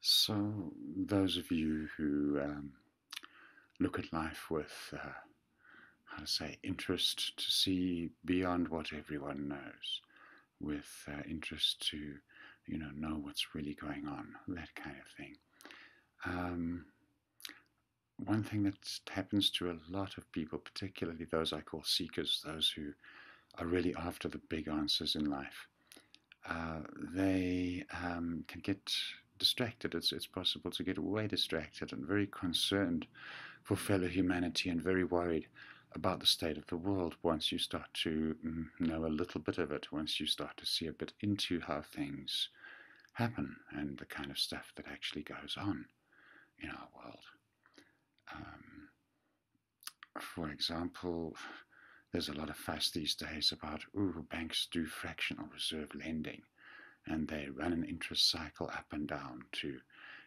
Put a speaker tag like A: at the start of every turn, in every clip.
A: So, those of you who look at life with, how to say, interest to see beyond what everyone knows, with interest to, know what's really going on, that kind of thing. Um, One thing that happens to a lot of people, particularly those I call seekers, those who are really after the big answers in life, they can get distracted. It's possible to get way distracted and very concerned for fellow humanity and very worried about the state of the world once you start to know a little bit of it, once you start to see a bit into how things happen and the kind of stuff that actually goes on in our world. Um, for example, there's a lot of fuss these days about, banks do fractional reserve lending and they run an interest cycle up and down to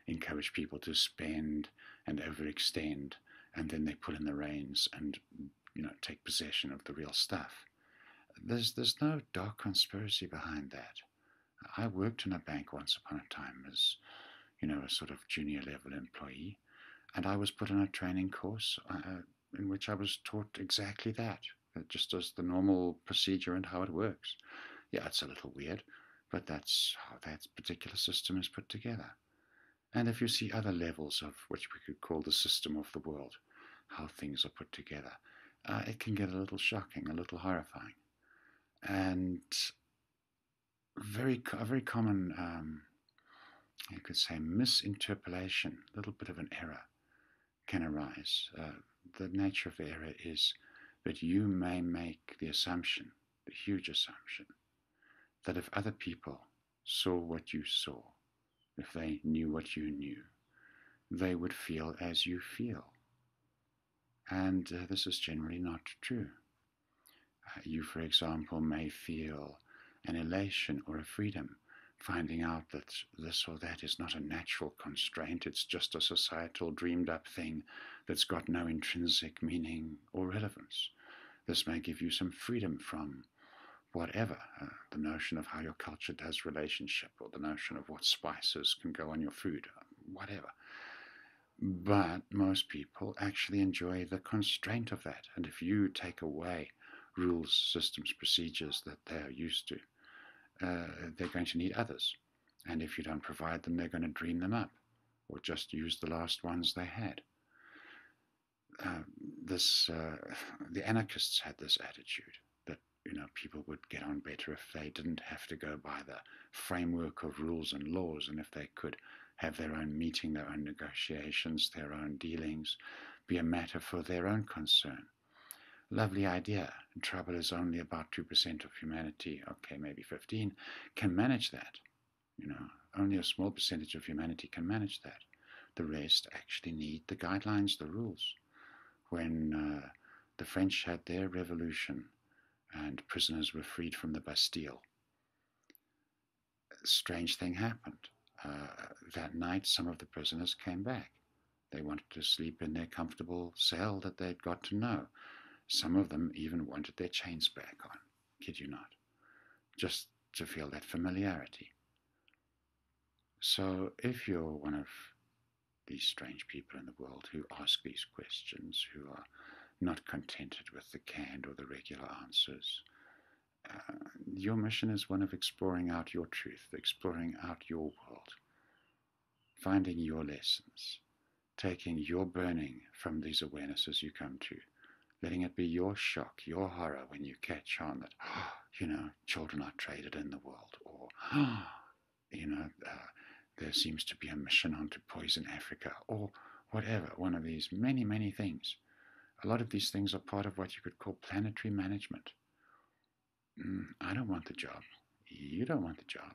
A: encourage people to spend and overextend, and then they pull in the reins and take possession of the real stuff. There's no dark conspiracy behind that. I worked in a bank once upon a time as a sort of junior level employee, and I was put on a training course in which I was taught exactly that, just as the normal procedure and how it works. Yeah, it's a little weird, but that's how that particular system is put together. And if you see other levels of which we could call the system of the world, how things are put together, it can get a little shocking, a little horrifying. And a very common, you could say, misinterpolation, a little bit of an error can arise. The nature of the error is that you may make the assumption, the huge assumption, that if other people saw what you saw, if they knew what you knew, they would feel as you feel. And this is generally not true. You, for example, may feel an elation or a freedom finding out that this or that is not a natural constraint, it's just a societal dreamed up thing that's got no intrinsic meaning or relevance. This may give you some freedom from whatever, the notion of how your culture does relationship, or the notion of what spices can go on your food, whatever. But most people actually enjoy the constraint of that. And if you take away rules, systems, procedures that they're used to, they're going to need others. And if you don't provide them, they're going to dream them up or just use the last ones they had. The anarchists had this attitude that people would get on better if they didn't have to go by the framework of rules and laws, and if they could have their own meeting, their own negotiations, their own dealings, be a matter for their own concern. Lovely idea. Trouble is only about 2% of humanity, okay, maybe 15, can manage that. Only a small percentage of humanity can manage that. The rest actually need the guidelines, the rules. When the French had their revolution and prisoners were freed from the Bastille, a strange thing happened. That night, some of the prisoners came back. They wanted to sleep in their comfortable cell that they'd got to know. Some of them even wanted their chains back on, kid you not, just to feel that familiarity. So if you're one of these strange people in the world who ask these questions, who are not contented with the canned or the regular answers, your mission is one of exploring out your truth, exploring out your world, finding your lessons, taking your burning from these awarenesses you come to, letting it be your shock, your horror when you catch on that, children are traded in the world, or, there seems to be a mission on to poison Africa, or whatever, one of these many, many things. A lot of these things are part of what you could call planetary management. I don't want the job. You don't want the job.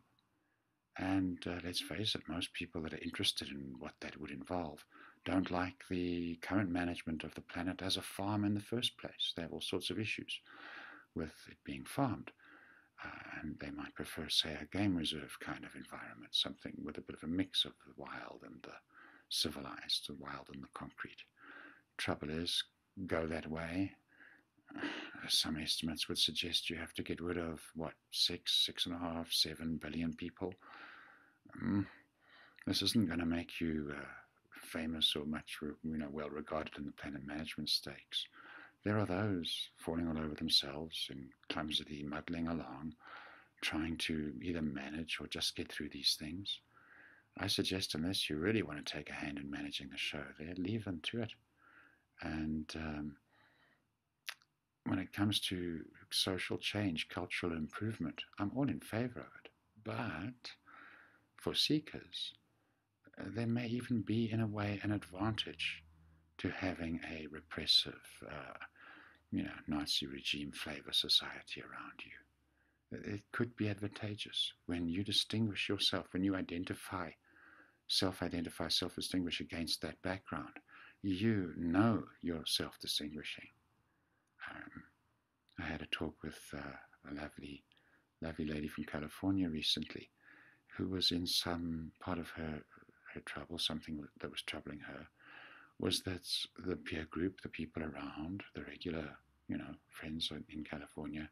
A: And let's face it, most people that are interested in what that would involve don't like the current management of the planet as a farm in the first place. They have all sorts of issues with it being farmed. And they might prefer, say, a game reserve kind of environment, something with a bit of a mix of the wild and the civilized, the wild and the concrete. Trouble is, go that way, some estimates would suggest you have to get rid of, 6.5, 7 billion people. This isn't going to make you famous or much, well regarded in the planet management stakes. There are those falling all over themselves and clumsily muddling along, trying to either manage or just get through these things. I suggest, unless you really want to take a hand in managing the show there, leave them to it. And when it comes to social change, cultural improvement, I'm all in favor of it. But for seekers, there may even be, in a way, an advantage to having a repressive, Nazi regime flavor society around you. It could be advantageous when you distinguish yourself, when you self-identify, self-distinguish against that background. You know you're self-distinguishing. I had a talk with a lovely lady from California recently who was in some part of her trouble, something that was troubling her, was that the peer group, the people around, the regular, friends in California,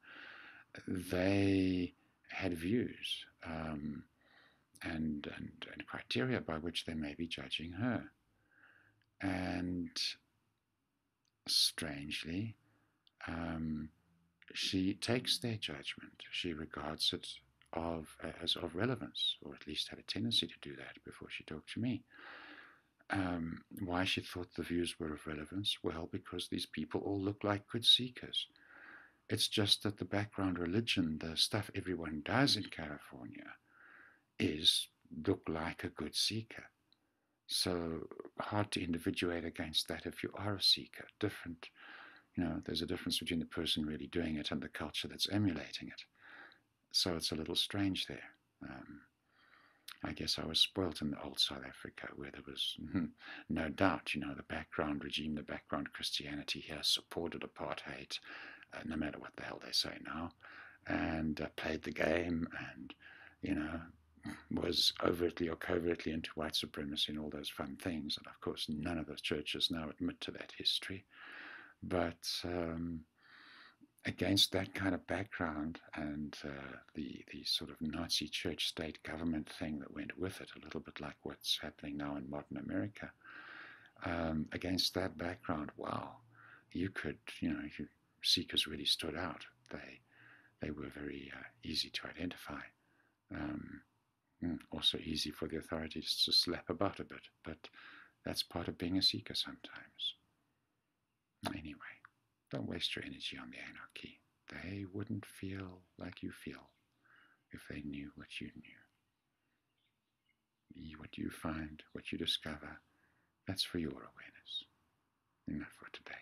A: they had views and criteria by which they may be judging her. And strangely, she takes their judgment. She regards it as of relevance, or at least had a tendency to do that before she talked to me. Why she thought the views were of relevance? Well, because these people all look like good seekers. It's just that the background religion, the stuff everyone does in California, is look like a good seeker. So hard to individuate against that if you are a seeker. Different, there's a difference between the person really doing it and the culture that's emulating it. So it's a little strange there. I guess I was spoilt in the old South Africa, where there was no doubt, the background regime, the background Christianity here supported apartheid, no matter what the hell they say now, and played the game and, was overtly or covertly into white supremacy and all those fun things. And of course, none of those churches now admit to that history. But against that kind of background and the sort of Nazi church state government thing that went with it, a little bit like what's happening now in modern America, against that background, wow, you could, seekers really stood out. They were very easy to identify. Also easy for the authorities to slap about a bit, but that's part of being a seeker sometimes. Anyway, don't waste your energy on the anarchy. They wouldn't feel like you feel if they knew what you knew. What you find, what you discover, that's for your awareness. Enough for today.